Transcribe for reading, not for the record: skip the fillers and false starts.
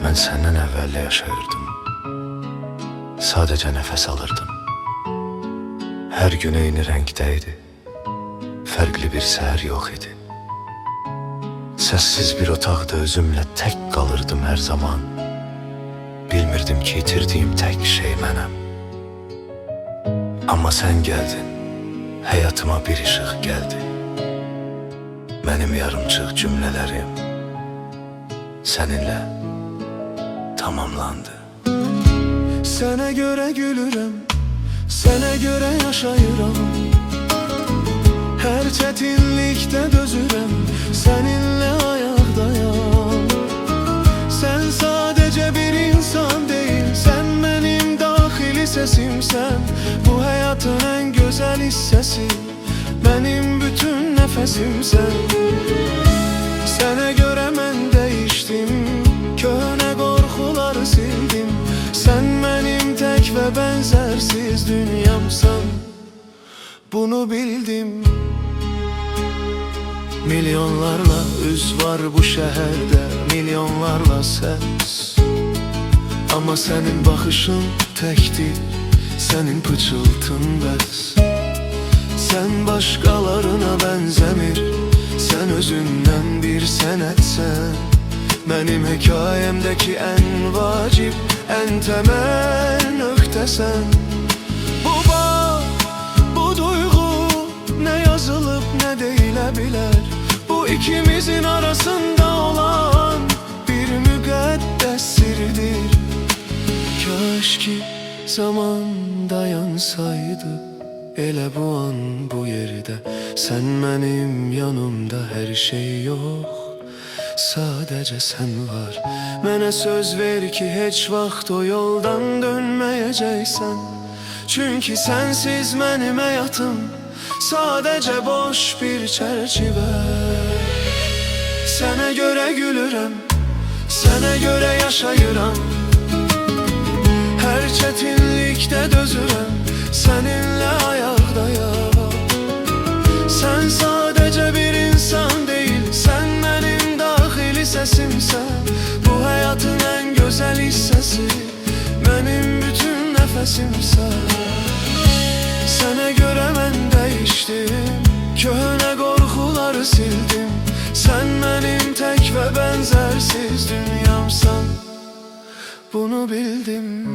Ben senden evvel yaşayırdım. Sadece nefes alırdım. Her gün eyni renkdeydi. Farklı bir seher yok idi. Sessiz bir otaqda özümle tek kalırdım her zaman. Bilmirdim ki itirdiğim tek şey mənəm. Ama sen geldin, hayatıma bir ışık geldi. Benim yarımçıq cümlelerim seninle tamamlandı. Sənə görə gülürəm, sənə görə yaşayıram. Hər çətinlikdə dözürəm, səninlə ayaqdayam. Sən sadəcə bir insan deyil, sən mənim daxili səsimsən. Bu həyatın ən gözəl hissəsi, mənim bütün nəfəsimsən. Sənə görə mən dəyişdim, köhnə qorxuları sildim. Sen benim tek ve benzersiz dünyamsan, bunu bildim. Milyonlarla üz var bu şehirde, milyonlarla ses. Ama senin bakışın tektir, senin pıçıltın bəs. Sen başkalarına benzemir, sen özünden bir senetsen. Benim hikayemdeki en vacip, en temel nöqtə sən. Bu bağ, bu duygu ne yazılıp ne deyilə bilər. Bu ikimizin arasında olan bir müqəddəs sirdir. Kaş ki zaman dayansaydı, elə bu an bu yerdə. Sən mənim yanımda, her şey yok, sadece sen var. Mənə söz ver ki heç vaxt o yoldan dönməyəcəksən. Çünkü sensiz mənim həyatım sadece boş bir çərçivə. Sənə görə gülürəm, sənə görə yaşayıram. Hər çətinlikdə dözürəm, səninlə ayaqdayam. Sən sadece bir insan değil, sen benim daxili səsimsən. Bu hayatın en güzel hissesi, benim bütün nefesimsən. Sənə görə mən dəyişdim, köhnə qorxuları sildim. Sen benim tek ve benzersiz dünyamsan, bunu bildim.